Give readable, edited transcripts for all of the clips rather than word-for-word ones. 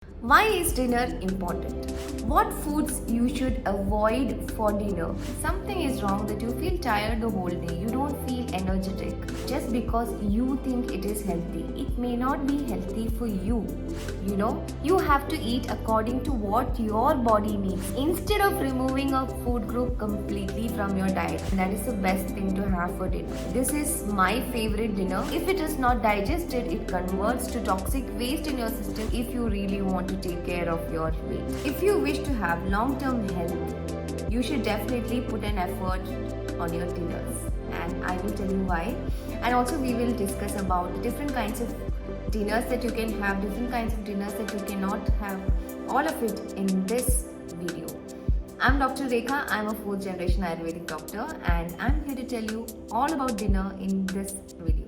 Why is dinner important? What foods you should avoid for dinner? Something is wrong that you feel tired the whole day. You don't feel energetic just because you think it is healthy. It may not be healthy for you. You have to eat according to what your body needs instead of removing a food group completely from your diet. And that is the best thing to have for dinner. This is my favorite dinner. If it is not digested, it converts to toxic waste in your system if you really want to take care of your weight. If you wish to have long-term health, you should definitely put an effort on your dinners, and I will tell you why. And also we will discuss about the different kinds of dinners that you can have, different kinds of dinners that you cannot have, all of it in this video. I'm Dr. Rekha. I'm a 4th generation Ayurvedic doctor, and I'm here to tell you all about dinner in this video.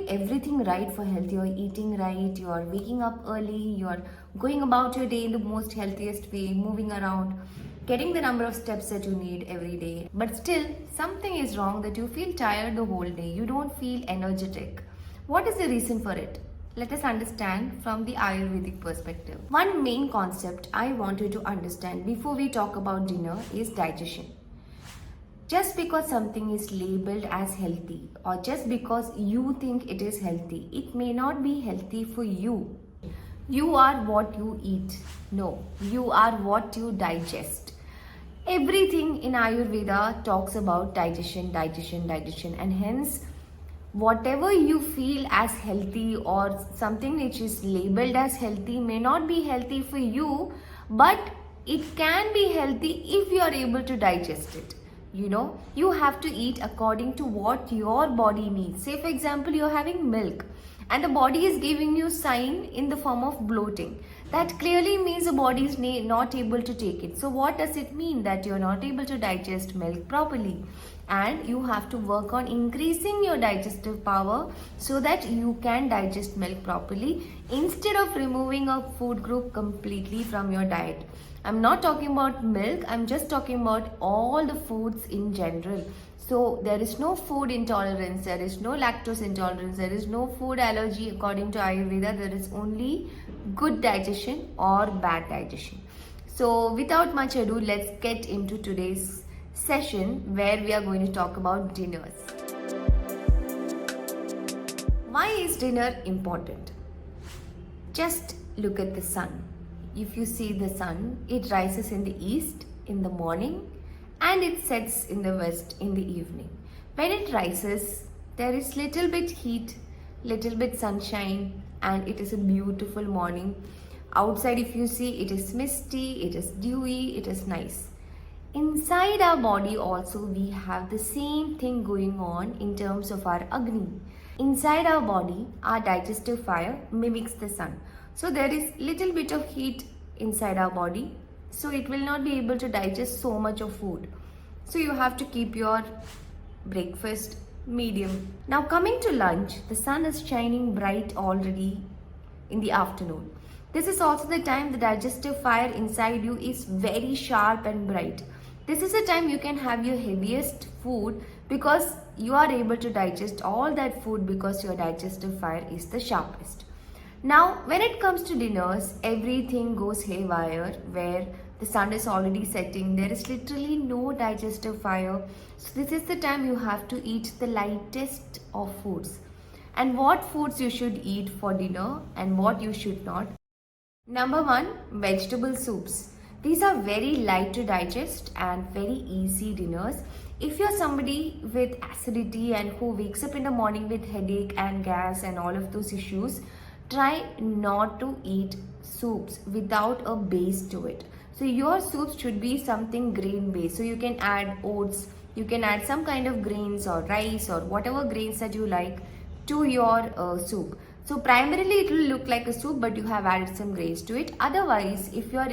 Everything right for health. You're eating right, you're waking up early, you're going about your day in the most healthiest way, moving around, getting the number of steps that you need every day. But still, something is wrong that you feel tired the whole day. You don't feel energetic. What is the reason for it? Let us understand from the Ayurvedic perspective. One main concept I want you to understand before we talk about dinner is digestion. Just because something is labeled as healthy or just because you think it is healthy, it may not be healthy for you. You are what you eat. No, you are what you digest. Everything in Ayurveda talks about digestion, and hence whatever you feel as healthy or something which is labeled as healthy may not be healthy for you, but it can be healthy if you are able to digest it. You have to eat according to what your body needs. Say for example, you're having milk and the body is giving you sign in the form of bloating. That clearly means the body is not able to take it. So what does it mean? That you're not able to digest milk properly, and you have to work on increasing your digestive power so that you can digest milk properly instead of removing a food group completely from your diet. I'm not talking about milk, I'm just talking about all the foods in general. So there is no food intolerance, there is no lactose intolerance, there is no food allergy according to Ayurveda. There is only good digestion or bad digestion. So without much ado, let's get into today's session where we are going to talk about dinners. Why is dinner important? Just look at the sun. If you see the sun, it rises in the east in the morning and it sets in the west in the evening. When it rises, there is little bit heat, little bit sunshine, and it is a beautiful morning. Outside, if you see, it is misty, it is dewy, it is nice. Inside our body also, we have the same thing going on in terms of our Agni. Inside our body, our digestive fire mimics the sun. So there is little bit of heat inside our body, so it will not be able to digest so much of food. So you have to keep your breakfast medium. Now coming to lunch, the sun is shining bright already in the afternoon. This is also the time the digestive fire inside you is very sharp and bright. This is the time you can have your heaviest food because you are able to digest all that food because your digestive fire is the sharpest. Now, when it comes to dinners, everything goes haywire where the sun is already setting. There is literally no digestive fire. So this is the time you have to eat the lightest of foods. And what foods you should eat for dinner and what you should not. Number 1, vegetable soups. These are very light to digest and very easy dinners. If you're somebody with acidity and who wakes up in the morning with headache and gas and all of those issues, try not to eat soups without a base to it. So your soups should be something grain based. So you can add oats, you can add some kind of grains or rice or whatever grains that you like to your soup. So primarily it will look like a soup, but you have added some grains to it. Otherwise, if you are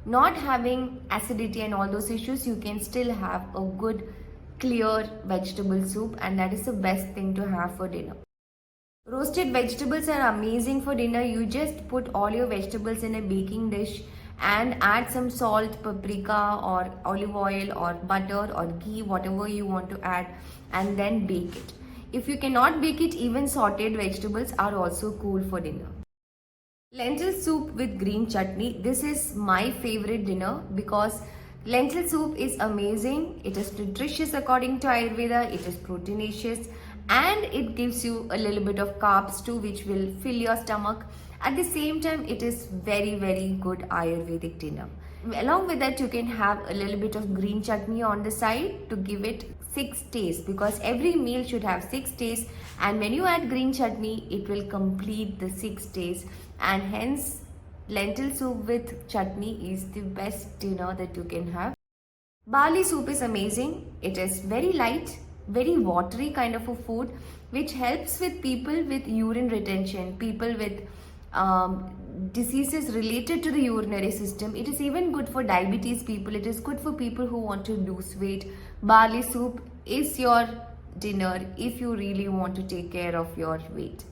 not having acidity and all those issues, you can still have a good clear vegetable soup, and that is the best thing to have for dinner. Roasted vegetables are amazing for dinner. You just put all your vegetables in a baking dish and add some salt, paprika or olive oil or butter or ghee, whatever you want to add, and then bake it. If you cannot bake it, even sauteed vegetables are also cool for dinner. Lentil soup with green chutney. This is my favorite dinner because lentil soup is amazing. It is nutritious according to Ayurveda. It is proteinaceous and it gives you a little bit of carbs too, which will fill your stomach. At the same time, it is very good Ayurvedic dinner. Along with that, you can have a little bit of green chutney on the side to give it 6 tastes, because every meal should have 6 tastes, and when you add green chutney, it will complete the 6 tastes, and hence lentil soup with chutney is the best dinner that you can have. Barley soup is amazing. It is very light, very watery kind of a food, which helps with people with urine retention, people with diseases related to the urinary system. It is even good for diabetes people. It is good for people who want to lose weight. Barley soup is your dinner if you really want to take care of your weight.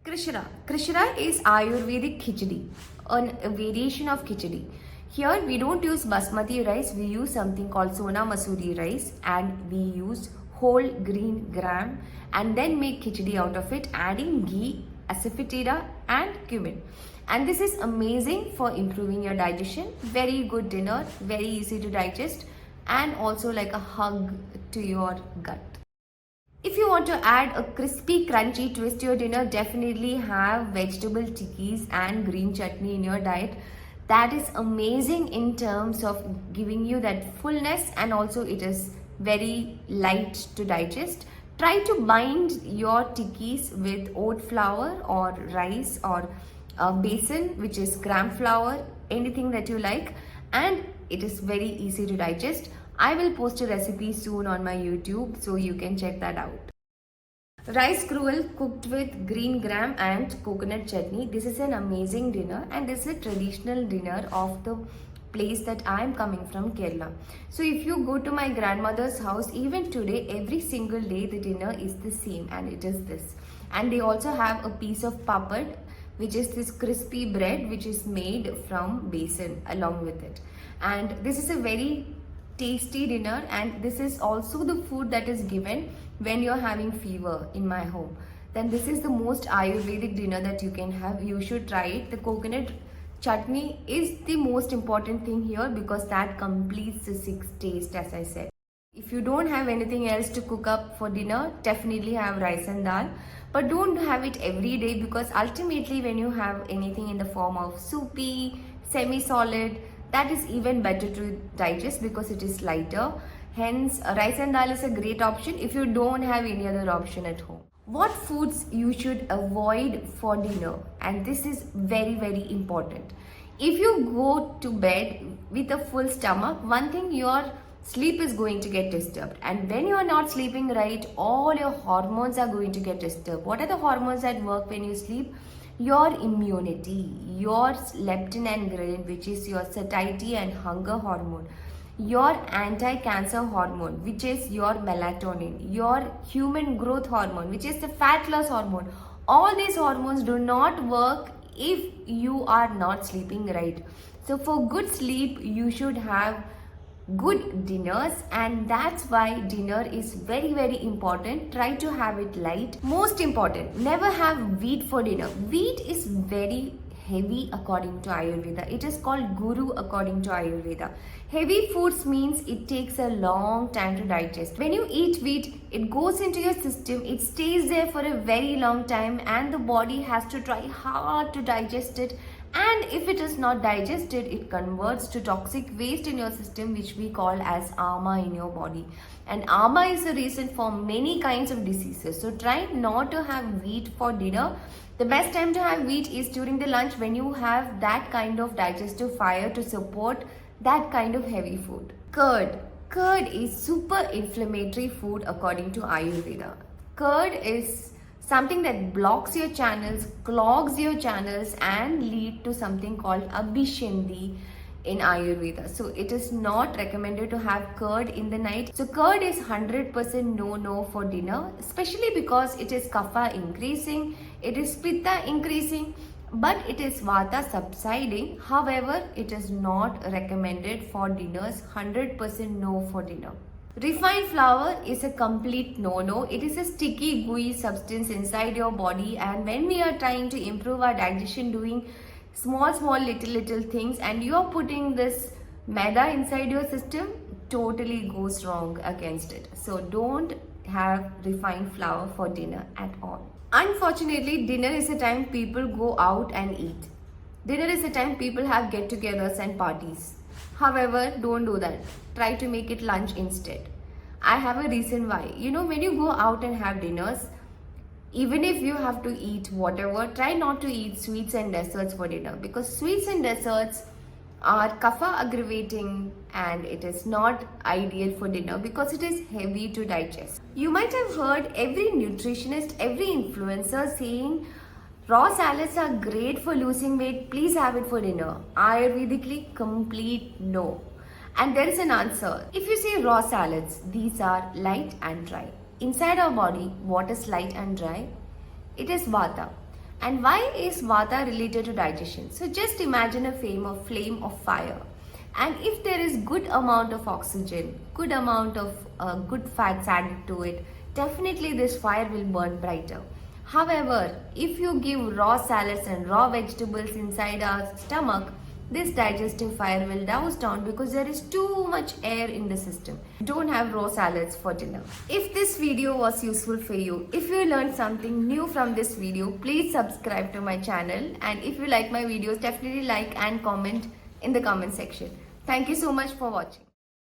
Krishra. Krishra is Ayurvedic khichdi, a variation of khichdi. Here we don't use basmati rice, we use something called sona masuri rice, and we use whole green gram and then make khichdi out of it, adding ghee, asafoetida and cumin. And this is amazing for improving your digestion. Very good dinner, very easy to digest, and also like a hug to your gut. If you want to add a crispy, crunchy twist to your dinner, definitely have vegetable tikkis and green chutney in your diet. That is amazing in terms of giving you that fullness, and also it is very light to digest. Try to bind your tikkis with oat flour or rice or besan, which is gram flour, anything that you like, and it is very easy to digest. I will post a recipe soon on my YouTube, so you can check that out. Rice gruel cooked with green gram and coconut chutney. This is an amazing dinner, and this is a traditional dinner of the place that I am coming from, Kerala. So if you go to my grandmother's house, even today, every single day the dinner is the same, and it is this. And they also have a piece of papad, which is this crispy bread which is made from besan along with it. And this is a very tasty dinner, and this is also the food that is given when you're having fever in my home. Then this is the most Ayurvedic dinner that you can have. You should try it. The coconut chutney is the most important thing here because that completes the 6 taste, as I said. If you don't have anything else to cook up for dinner, definitely have rice and dal. But don't have it every day, because ultimately when you have anything in the form of soupy, semi-solid, that is even better to digest because it is lighter. Hence, rice and dal is a great option if you don't have any other option at home. What foods you should avoid for dinner, and this is very important. If you go to bed with a full stomach, one thing, your sleep is going to get disturbed, and when you are not sleeping right, all your hormones are going to get disturbed. What are the hormones that work when you sleep? Your immunity, your leptin and ghrelin, which is your satiety and hunger hormone, your anti-cancer hormone, which is your melatonin, your human growth hormone, which is the fat loss hormone. All these hormones do not work if you are not sleeping right. So for good sleep, you should have good dinners, and that's why dinner is very important. Try to have it light. Most important, never have wheat for dinner. Wheat is very heavy according to Ayurveda. It is called guru according to Ayurveda. Heavy foods means it takes a long time to digest. When you eat wheat, it goes into your system, it stays there for a very long time, and the body has to try hard to digest it. And if it is not digested, it converts to toxic waste in your system, which we call as ama in your body. And ama is the reason for many kinds of diseases. So try not to have wheat for dinner. The best time to have wheat is during the lunch, when you have that kind of digestive fire to support that kind of heavy food. Curd. Curd is super inflammatory food according to Ayurveda. Curd is something that blocks your channels, clogs your channels, and lead to something called abhishandi in Ayurveda. So it is not recommended to have curd in the night. So curd is 100% no for dinner, especially because it is kapha increasing, it is pitta increasing. but it is vata subsiding. However, it is not recommended for dinners. 100% no for dinner. Refined flour is a complete no-no. It is a sticky, gooey substance inside your body, and when we are trying to improve our digestion doing small little things and you are putting this maida inside your system, totally goes wrong against it. So don't have refined flour for dinner at all. Unfortunately, dinner is a time people go out and eat. Dinner is a time people have get-togethers and parties. However, don't do that. Try to make it lunch instead. I have a reason why. When you go out and have dinners, even if you have to eat whatever, try not to eat sweets and desserts for dinner, because sweets and desserts are kapha aggravating and it is not ideal for dinner because it is heavy to digest. You might have heard every nutritionist, every influencer saying raw salads are great for losing weight, please have it for dinner. Ayurvedically, complete no. And there is an answer. If you say raw salads, these are light and dry. Inside our body, what is light and dry? It is vata. And why is vata related to digestion? So just imagine a flame of fire. And if there is good amount of oxygen, good amount of good fats added to it, definitely this fire will burn brighter. However, if you give raw salads and raw vegetables inside our stomach, this digestive fire will douse down because there is too much air in the system. Don't have raw salads for dinner. If this video was useful for you, if you learned something new from this video, please subscribe to my channel. And if you like my videos, definitely like and comment in the comment section. Thank you so much for watching.